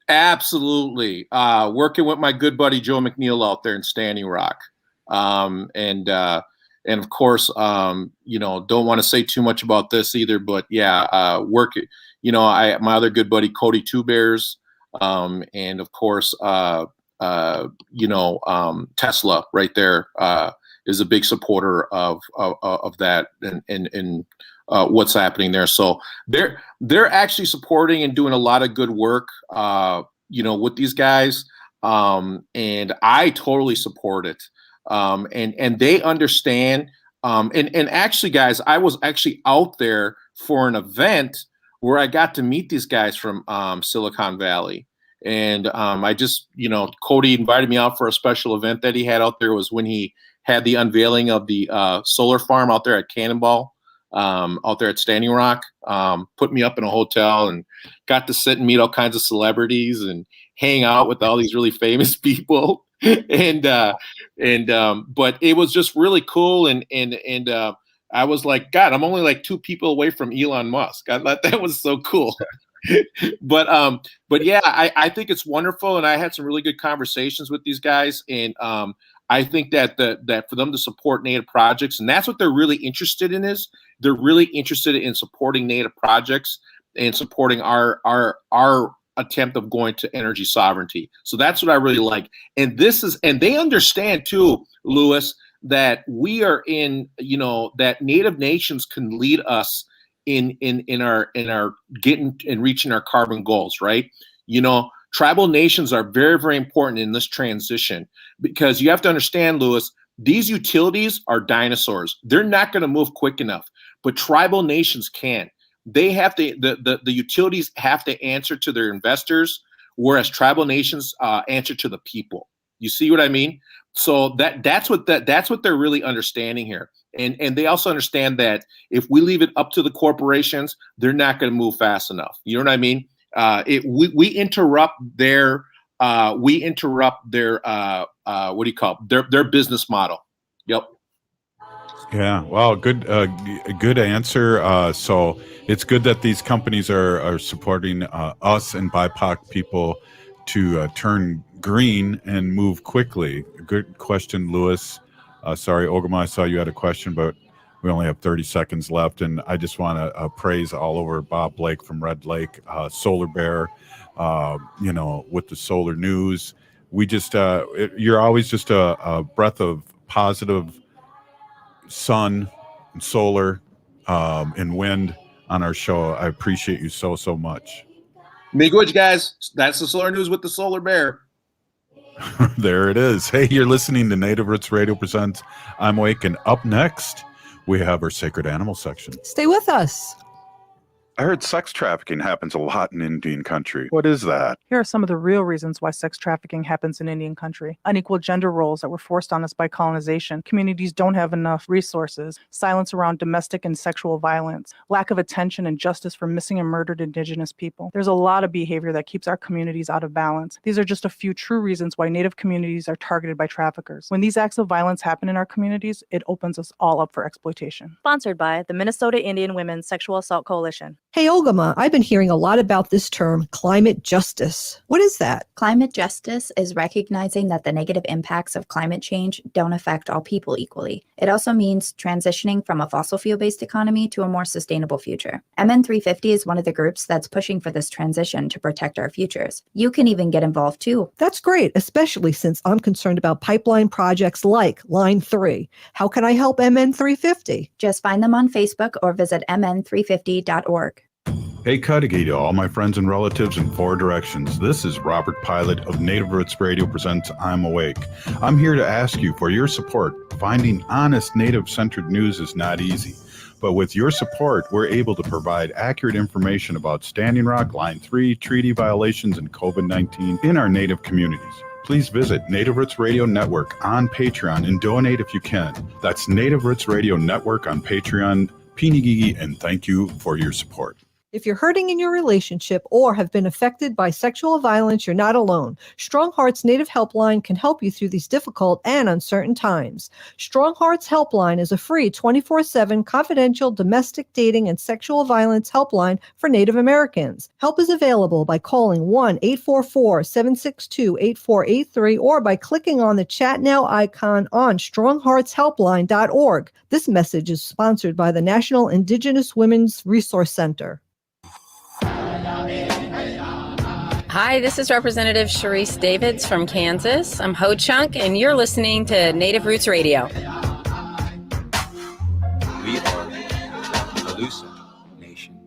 Absolutely. Working with my good buddy Joe McNeil out there in Standing Rock, and of course, don't want to say too much about this either, but yeah, my other good buddy Cody Two Bears, and of course, Tesla right there. Is a big supporter of that and what's happening there. So they're actually supporting and doing a lot of good work, with these guys. And I totally support it. And they understand. And actually, guys, I was actually out there for an event where I got to meet these guys from Silicon Valley. And I just, Cody invited me out for a special event that he had out there. It was when he had the unveiling of the solar farm out there at Cannonball, out there at Standing Rock. Put me up in a hotel and got to sit and meet all kinds of celebrities and hang out with all these really famous people. But it was just really cool. And I was like, God, I'm only like 2 people away from Elon Musk. I thought that was so cool. But yeah, I think it's wonderful. And I had some really good conversations with these guys. And I think that that for them to support Native projects, and that's what they're really interested in, is they're really interested in supporting Native projects and supporting our attempt of going to energy sovereignty. So that's what I really like. And they understand too, Lewis, that we are in, that Native nations can lead us in our getting and reaching our carbon goals, right? Tribal nations are very, very important in this transition, because you have to understand, Lewis, these utilities are dinosaurs. They're not going to move quick enough, but tribal nations can. They have to, the utilities have to answer to their investors, whereas tribal nations answer to the people. You see what I mean? So that's what they're really understanding here. And they also understand that if we leave it up to the corporations, they're not going to move fast enough. You know what I mean? We interrupt their what do you call it? Their business model. Yep. Yeah. Well, good answer. So it's good that these companies are supporting us and BIPOC people to turn green and move quickly. Good question, Lewis. Sorry, Ogimaa, I saw you had a question, but we only have 30 seconds left, and I just want to praise all over Bob Blake from Red Lake, Solar Bear, with the solar news. We just, you're always just a breath of positive sun and solar and wind on our show. I appreciate you so much. Miigwech, guys. That's the solar news with the Solar Bear. There it is. Hey, you're listening to Native Roots Radio Presents I'm Awake, and up next we have our Sacred Animal section. Stay with us. I heard sex trafficking happens a lot in Indian country. What is that? Here are some of the real reasons why sex trafficking happens in Indian country. Unequal gender roles that were forced on us by colonization. Communities don't have enough resources. Silence around domestic and sexual violence. Lack of attention and justice for missing and murdered Indigenous people. There's a lot of behavior that keeps our communities out of balance. These are just a few true reasons why Native communities are targeted by traffickers. When these acts of violence happen in our communities, it opens us all up for exploitation. Sponsored by the Minnesota Indian Women's Sexual Assault Coalition. Hey, Ogimaa, I've been hearing a lot about this term, climate justice. What is that? Climate justice is recognizing that the negative impacts of climate change don't affect all people equally. It also means transitioning from a fossil fuel-based economy to a more sustainable future. MN350 is one of the groups that's pushing for this transition to protect our futures. You can even get involved too. That's great, especially since I'm concerned about pipeline projects like Line 3. How can I help MN350? Just find them on Facebook or visit mn350.org. Hey, Cudahy to all my friends and relatives in 4 directions. This is Robert Pilot of Native Roots Radio presents I'm Awake. I'm here to ask you for your support. Finding honest Native-centered news is not easy. But with your support, we're able to provide accurate information about Standing Rock, Line 3, treaty violations, and COVID-19 in our Native communities. Please visit Native Roots Radio Network on Patreon and donate if you can. That's Native Roots Radio Network on Patreon. Pinigigi, and thank you for your support. If you're hurting in your relationship or have been affected by sexual violence, you're not alone. Strong Hearts Native Helpline can help you through these difficult and uncertain times. Strong Hearts Helpline is a free 24/7 confidential domestic dating and sexual violence helpline for Native Americans. Help is available by calling 1-844-762-8483 or by clicking on the Chat Now icon on strongheartshelpline.org. This message is sponsored by the National Indigenous Women's Resource Center. Hi, this is Representative Sharice Davids from Kansas. I'm Ho Chunk, and you're listening to Native Roots Radio. We are the Alusa Nation.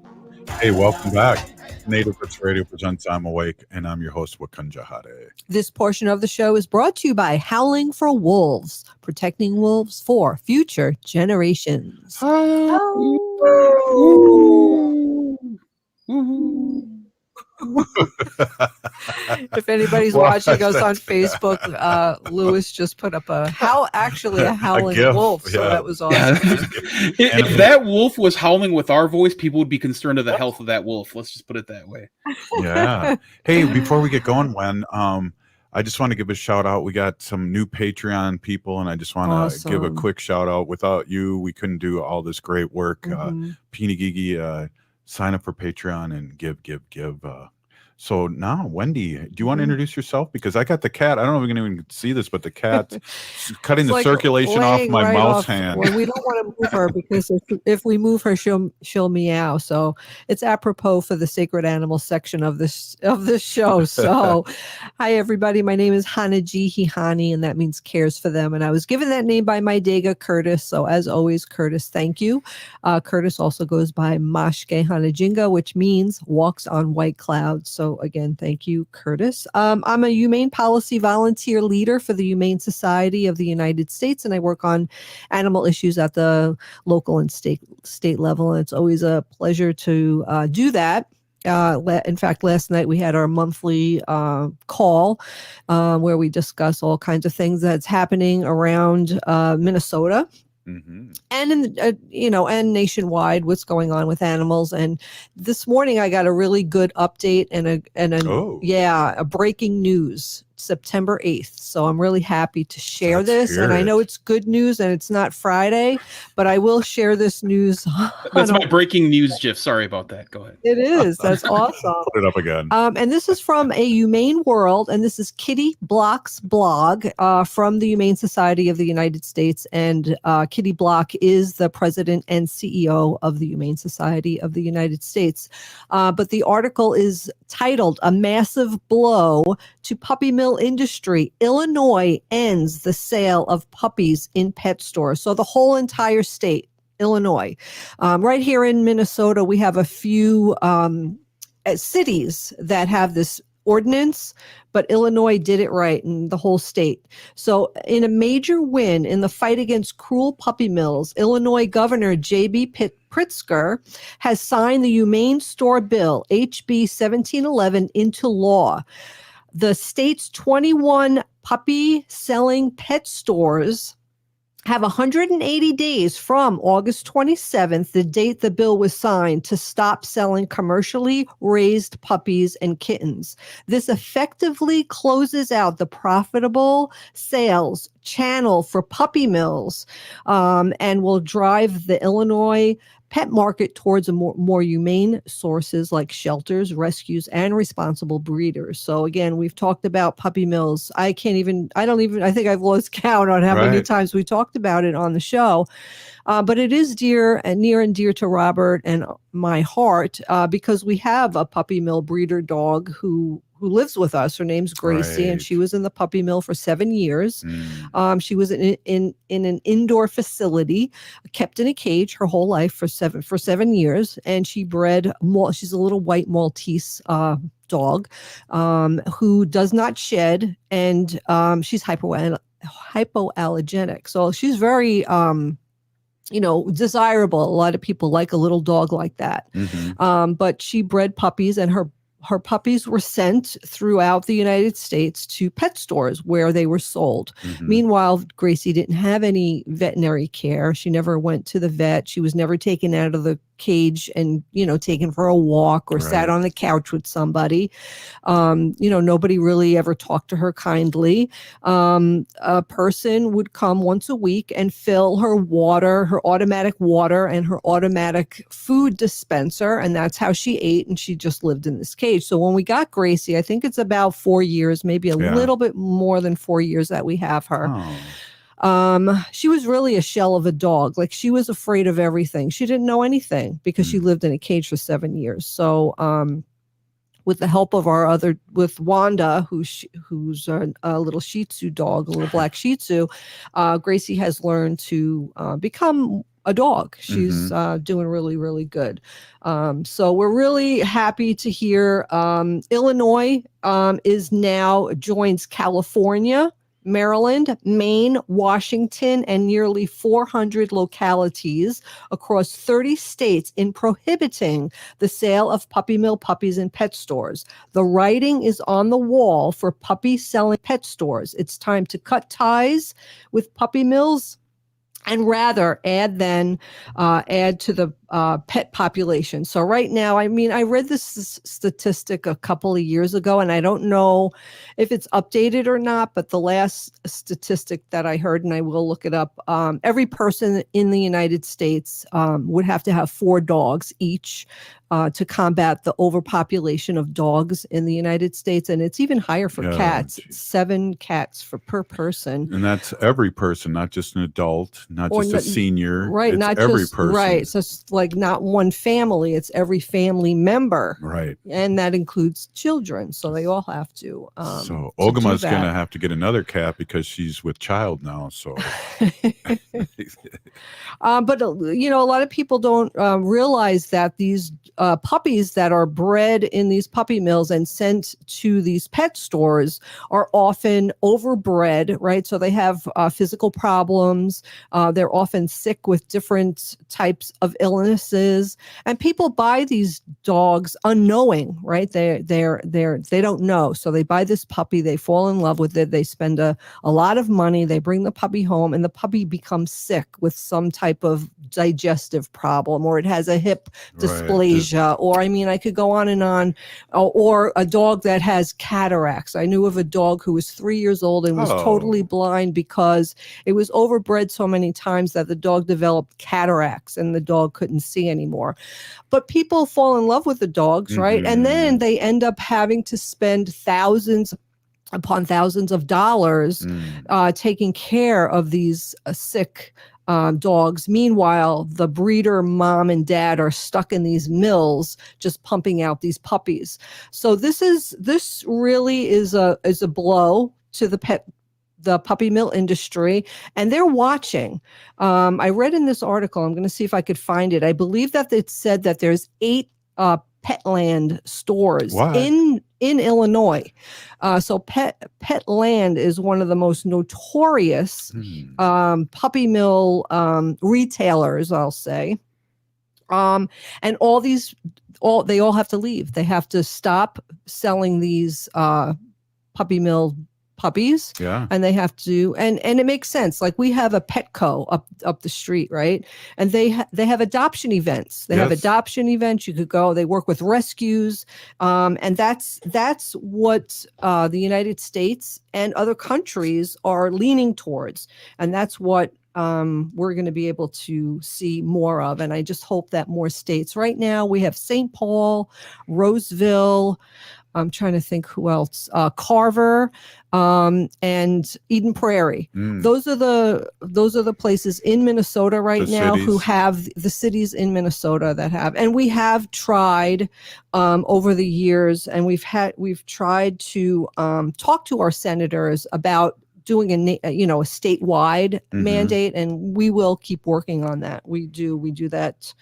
Hey, welcome back. Native Roots Radio presents I'm Awake, and I'm your host, Wakanja Hade. This portion of the show is brought to you by Howling for Wolves, protecting wolves for future generations. If anybody's watching us on Facebook, Lewis just put up a howling wolf. So that was awesome. Yeah. If that wolf was howling with our voice, people would be concerned of the health of that wolf. Let's just put it that way. Yeah. Hey, before we get going, Wen, I just want to give a shout out. We got some new Patreon people, and I just want to give a quick shout out. Without you, we couldn't do all this great work. Pinigigi, sign up for Patreon and give. So now, Wendy, do you want to introduce yourself? Because I got the cat. I don't know if we can even see this, but the cat's cutting the circulation off my mouse hand. Well, we don't want to move her because if we move her, she'll meow. So it's apropos for the sacred animals section of this show. So, hi everybody. My name is Hanaji Hihani, and that means cares for them. And I was given that name by my Dega Curtis. So as always, Curtis, thank you. Curtis also goes by Mashke Hanajinga, which means walks on white clouds. So again, thank you, Curtis. I'm a humane policy volunteer leader for the Humane Society of the United States, and I work on animal issues at the local and state level. And it's always a pleasure to do that. In fact, last night we had our monthly call where we discuss all kinds of things that's happening around Minnesota. Mm-hmm. And and nationwide, what's going on with animals. And this morning, I got a really good update and a breaking news. September 8th. So I'm really happy to share this. And I know it's good news and it's not Friday, but I will share this news. That's my breaking news GIF. Sorry about that. Go ahead. It is. That's awesome. Put it up again. And this is from a Humane World, and this is Kitty Block's blog from the Humane Society of the United States. And Kitty Block is the president and CEO of the Humane Society of the United States. But the article is titled "A Massive Blow to Puppy Mill Industry. Illinois ends the sale of puppies in pet stores." So the whole entire state, Illinois. Right here in Minnesota, we have a few cities that have this ordinance, but Illinois did it right in the whole state. So in a major win in the fight against cruel puppy mills, Illinois Governor J.B. Pritzker has signed the Humane Store Bill, HB 1711, into law. The state's 21 puppy-selling pet stores have 180 days from August 27th, the date the bill was signed, to stop selling commercially raised puppies and kittens. This effectively closes out the profitable sales channel for puppy mills and will drive the Illinois pet market towards a more humane sources like shelters, rescues, and responsible breeders. So again, we've talked about puppy mills. I think I've lost count on how many times we talked about it on the show. But it is near and dear to Robert and my heart because we have a puppy mill breeder dog who lives with us. Her name's Gracie, and she was in the puppy mill for 7 years. She was in an indoor facility, kept in a cage her whole life for 7 years, and she bred. She's a little white Maltese dog who does not shed, and she's hypoallergenic. So she's very desirable. A lot of people like a little dog like that. But she bred puppies, and her puppies were sent throughout the United States to pet stores where they were sold. Meanwhile, Gracie didn't have any veterinary care. She never went to the vet. She was never taken out of the cage and, taken for a walk or sat on the couch with somebody. Nobody really ever talked to her kindly. A person would come once a week and fill her water, her automatic water, and her automatic food dispenser. And that's how she ate. And she just lived in this cage. So when we got Gracie, I think it's about 4 years, maybe a little bit more than 4 years that we have her. She was really a shell of a dog. Like, she was afraid of everything. She didn't know anything because she lived in a cage for 7 years. So, with the help of with Wanda, who's a little Shih Tzu dog, a little black Shih Tzu, Gracie has learned to become a dog. She's doing really, really good. So we're really happy to hear Illinois joins California, Maryland, Maine, Washington, and nearly 400 localities across 30 states in prohibiting the sale of puppy mill puppies in pet stores. The writing is on the wall for puppy-selling pet stores. It's time to cut ties with puppy mills and rather add to the pet population. So right now, I read this statistic a couple of years ago, and I don't know if it's updated or not, but the last statistic that I heard, and I will look it up, every person in the United States would have to have 4 dogs each to combat the overpopulation of dogs in the United States. And it's even higher for cats. It's 7 cats per person. And that's every person, not just an adult, not just a senior. Right. It's not every just, person. Right. So it's like not one family, it's every family member. Right. And that includes children. So they all have to. So Ogimaa's going to have to get another cat because she's with child now. So. But, a lot of people don't realize that these puppies that are bred in these puppy mills and sent to these pet stores are often overbred, right? So they have physical problems. They're often sick with different types of illnesses, and people buy these dogs unknowing, right? They don't know. So they buy this puppy, they fall in love with it. They spend a lot of money. They bring the puppy home, and the puppy becomes sick with some type of digestive problem, or it has a hip dysplasia, or I could go on and on, or a dog that has cataracts. I knew of a dog who was 3 years old and was totally blind because it was overbred so many times that the dog developed cataracts and the dog couldn't see anymore. But people fall in love with the dogs, right? And then they end up having to spend thousands upon thousands of dollars taking care of these sick dogs. Meanwhile, the breeder mom and dad are stuck in these mills just pumping out these puppies. So this really is a blow to the puppy mill industry, and they're watching. I read in this article, I'm going to see if I could find it. I believe that it said that there's 8 Petland stores in Illinois. So Petland is one of the most notorious puppy mill retailers, I'll say. And they all have to leave. They have to stop selling these puppy mill puppies. Yeah. And they have to, and it makes sense. Like we have a Petco up the street, right? And they have adoption events. They have adoption events. You could go. They work with rescues, and that's what the United States and other countries are leaning towards, and that's what we're going to be able to see more of. And I just hope that more states. Right now, we have St. Paul, Roseville. I'm trying to think who else. Carver, and Eden Prairie. Those are the places in Minnesota right now who have the cities in Minnesota that have. And we have tried over the years, and we've tried to talk to our senators about doing a statewide mandate, and we will keep working on that. We do that.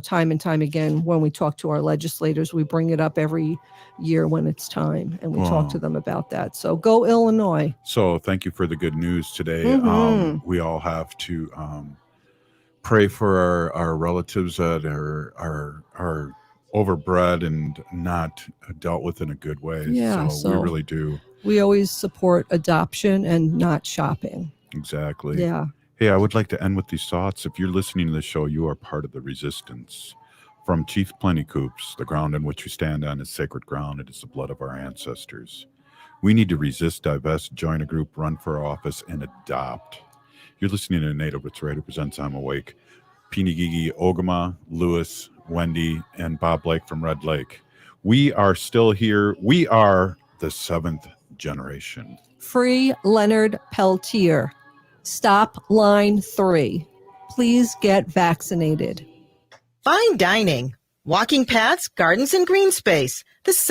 Time and time again, when we talk to our legislators, we bring it up every year when it's time, and we talk to them about that. So go Illinois. So thank you for the good news today. We all have to pray for our relatives that are overbred and not dealt with in a good way. Yeah, so we really do. We always support adoption and not shopping. Exactly. Yeah. Hey, I would like to end with these thoughts. If you're listening to the show, you are part of the resistance. From Chief Plentycoops, the ground on which we stand on is sacred ground. It is the blood of our ancestors. We need to resist, divest, join a group, run for office, and adopt. You're listening to Native Roots Radio presents I'm Awake. Pinigigi, Ogimaa, Lewis, Wendy, and Bob Blake from Red Lake. We are still here. We are the 7th generation. Free Leonard Peltier. Stop line 3. Please get vaccinated. Fine dining, walking paths, gardens, and green space. The